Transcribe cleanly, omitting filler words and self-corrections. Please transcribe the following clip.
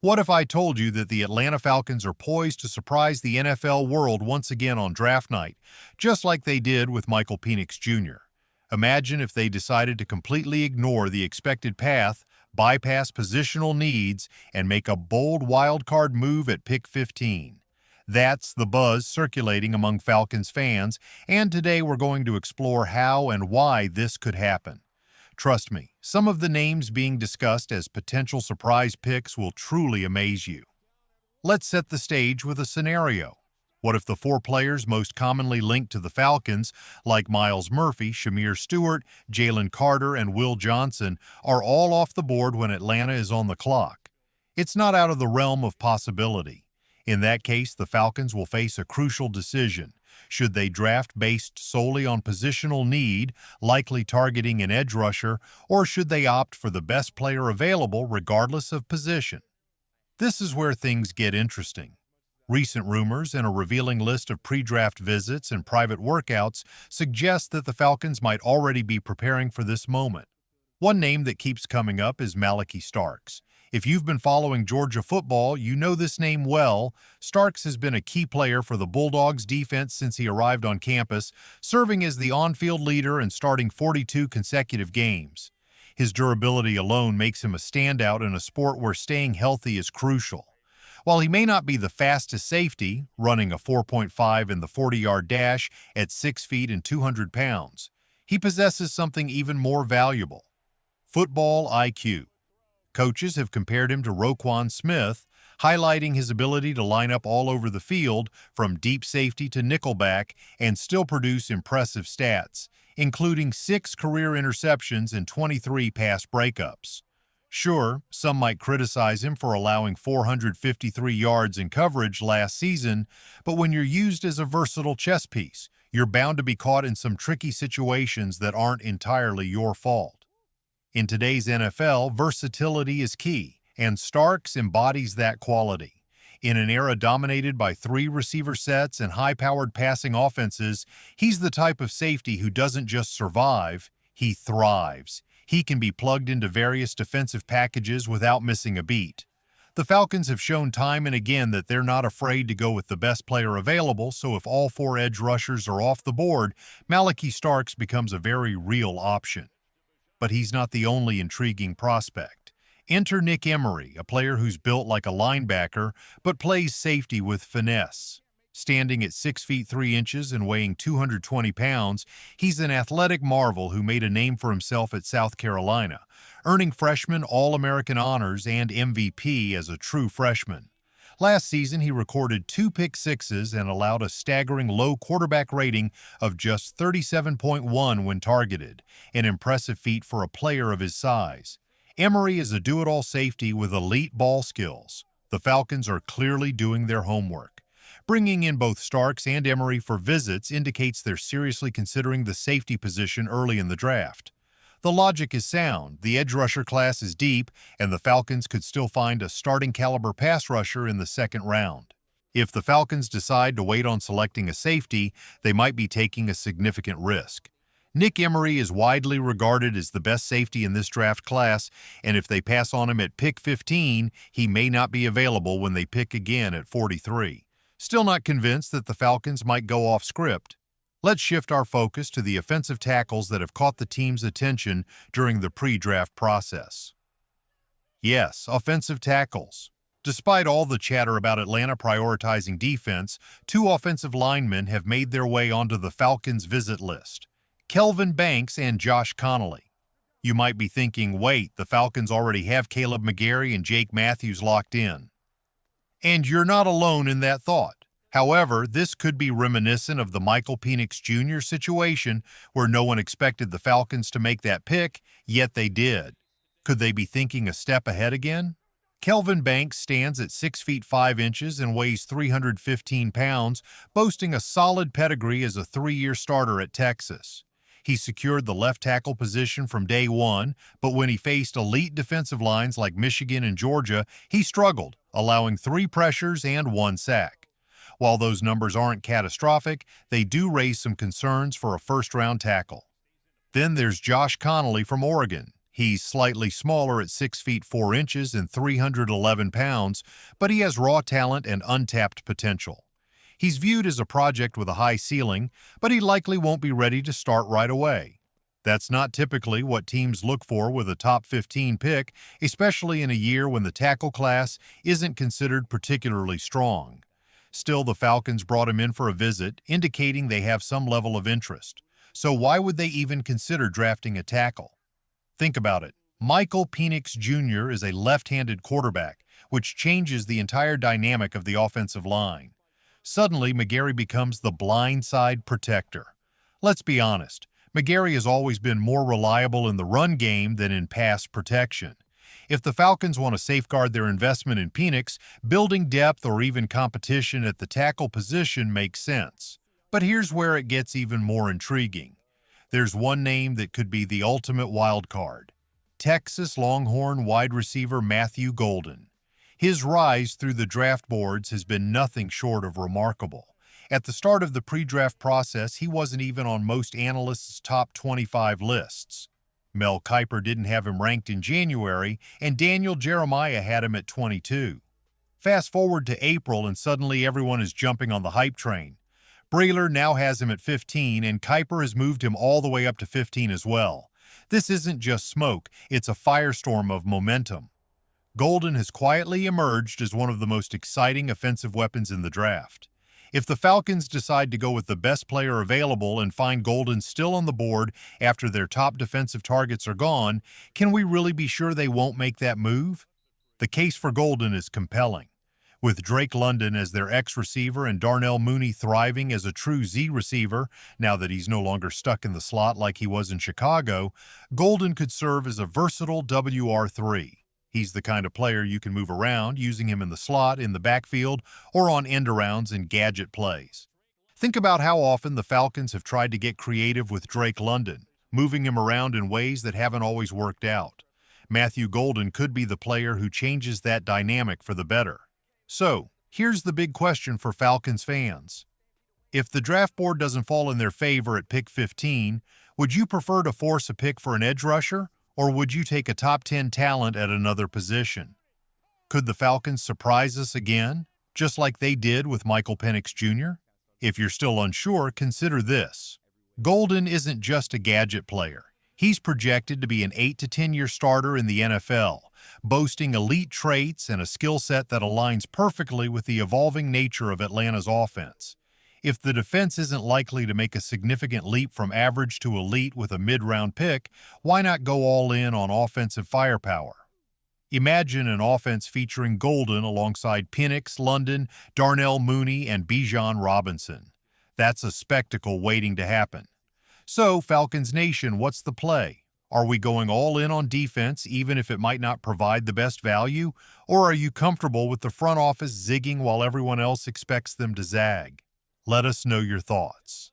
What if I told you that the Atlanta Falcons are poised to surprise the NFL world once again on draft night, just like they did with Michael Penix Jr.? Imagine if they decided to completely ignore the expected path, bypass positional needs, and make a bold wild card move at pick 15. That's the buzz circulating among Falcons fans, and today we're going to explore how and why this could happen. Trust me, some of the names being discussed as potential surprise picks will truly amaze you. Let's set the stage with a scenario. What if the four players most commonly linked to the Falcons, like Myles Murphy, Shamir Stewart, Jalen Carter, and Will Johnson, are all off the board when Atlanta is on the clock? It's not out of the realm of possibility. In that case, the Falcons will face a crucial decision. Should they draft based solely on positional need, likely targeting an edge rusher, or should they opt for the best player available regardless of position? This is where things get interesting. Recent rumors and a revealing list of pre-draft visits and private workouts suggest that the Falcons might already be preparing for this moment. One name that keeps coming up is Malaki Starks. If you've been following Georgia football, you know this name well. Starks has been a key player for the Bulldogs defense since he arrived on campus, serving as the on-field leader and starting 42 consecutive games. His durability alone makes him a standout in a sport where staying healthy is crucial. While he may not be the fastest safety, running a 4.5 in the 40-yard dash at 6 feet and 200 pounds, he possesses something even more valuable: football IQ. Coaches have compared him to Roquan Smith, highlighting his ability to line up all over the field, from deep safety to nickelback, and still produce impressive stats, including 6 career interceptions and 23 pass breakups. Sure, some might criticize him for allowing 453 yards in coverage last season, but when you're used as a versatile chess piece, you're bound to be caught in some tricky situations that aren't entirely your fault. In today's NFL, versatility is key, and Starks embodies that quality. In an era dominated by 3 receiver sets and high-powered passing offenses, he's the type of safety who doesn't just survive, he thrives. He can be plugged into various defensive packages without missing a beat. The Falcons have shown time and again that they're not afraid to go with the best player available, so if all 4 edge rushers are off the board, Malaki Starks becomes a very real option. But he's not the only intriguing prospect. Enter Nick Emery, a player who's built like a linebacker but plays safety with finesse. Standing at 6 feet 3 inches and weighing 220 pounds, he's an athletic marvel who made a name for himself at South Carolina, earning freshman All-American honors and MVP as a true freshman. Last season, he recorded 2 pick-sixes and allowed a staggering low quarterback rating of just 37.1 when targeted, an impressive feat for a player of his size. Emery is a do-it-all safety with elite ball skills. The Falcons are clearly doing their homework. Bringing in both Starks and Emery for visits indicates they're seriously considering the safety position early in the draft. The logic is sound. The edge rusher class is deep, and the Falcons could still find a starting caliber pass rusher in the second round. If the Falcons decide to wait on selecting a safety, they might be taking a significant risk. Nick Emery is widely regarded as the best safety in this draft class, and if they pass on him at pick 15, he may not be available when they pick again at 43. Still not convinced that the Falcons might go off script. Let's shift our focus to the offensive tackles that have caught the team's attention during the pre-draft process. Yes, offensive tackles. Despite all the chatter about Atlanta prioritizing defense, 2 offensive linemen have made their way onto the Falcons' visit list: Kelvin Banks and Josh Connolly. You might be thinking, wait, the Falcons already have Caleb McGarry and Jake Matthews locked in. And you're not alone in that thought. However, this could be reminiscent of the Michael Penix Jr. situation, where no one expected the Falcons to make that pick, yet they did. Could they be thinking a step ahead again? Kelvin Banks stands at 6 feet 5 inches and weighs 315 pounds, boasting a solid pedigree as a 3-year starter at Texas. He secured the left tackle position from day one, but when he faced elite defensive lines like Michigan and Georgia, he struggled, allowing 3 pressures and 1 sack. While those numbers aren't catastrophic, they do raise some concerns for a first-round tackle. Then there's Josh Connolly from Oregon. He's slightly smaller at 6 feet 4 inches and 311 pounds, but he has raw talent and untapped potential. He's viewed as a project with a high ceiling, but he likely won't be ready to start right away. That's not typically what teams look for with a top 15 pick, especially in a year when the tackle class isn't considered particularly strong. Still, the Falcons brought him in for a visit, indicating they have some level of interest. So why would they even consider drafting a tackle? Think about it. Michael Penix Jr. is a left-handed quarterback, which changes the entire dynamic of the offensive line. Suddenly, McGary becomes the blindside protector. Let's be honest, McGary has always been more reliable in the run game than in pass protection. If the Falcons want to safeguard their investment in Penix, building depth or even competition at the tackle position makes sense. But here's where it gets even more intriguing. There's one name that could be the ultimate wild card: Texas Longhorn wide receiver Matthew Golden. His rise through the draft boards has been nothing short of remarkable. At the start of the pre-draft process, he wasn't even on most analysts' top 25 lists. Mel Kiper didn't have him ranked in January, and Daniel Jeremiah had him at 22. Fast forward to April, and suddenly everyone is jumping on the hype train. Breeler now has him at 15, and Kiper has moved him all the way up to 15 as well. This isn't just smoke, it's a firestorm of momentum. Golden has quietly emerged as one of the most exciting offensive weapons in the draft. If the Falcons decide to go with the best player available and find Golden still on the board after their top defensive targets are gone, can we really be sure they won't make that move? The case for Golden is compelling. With Drake London as their X-receiver and Darnell Mooney thriving as a true Z receiver, now that he's no longer stuck in the slot like he was in Chicago, Golden could serve as a versatile WR3. He's the kind of player you can move around, using him in the slot, in the backfield, or on end-arounds and gadget plays. Think about how often the Falcons have tried to get creative with Drake London, moving him around in ways that haven't always worked out. Matthew Golden could be the player who changes that dynamic for the better. So, here's the big question for Falcons fans. If the draft board doesn't fall in their favor at pick 15, would you prefer to force a pick for an edge rusher, or would you take a top 10 talent at another position? Could the Falcons surprise us again, just like they did with Michael Penix Jr.? If you're still unsure, consider this. Golden isn't just a gadget player. He's projected to be an 8 to 10-year starter in the NFL, boasting elite traits and a skill set that aligns perfectly with the evolving nature of Atlanta's offense. If the defense isn't likely to make a significant leap from average to elite with a mid-round pick, why not go all in on offensive firepower? Imagine an offense featuring Golden alongside Penix, London, Darnell Mooney, and Bijan Robinson. That's a spectacle waiting to happen. So, Falcons Nation, what's the play? Are we going all in on defense even if it might not provide the best value? Or are you comfortable with the front office zigging while everyone else expects them to zag? Let us know your thoughts.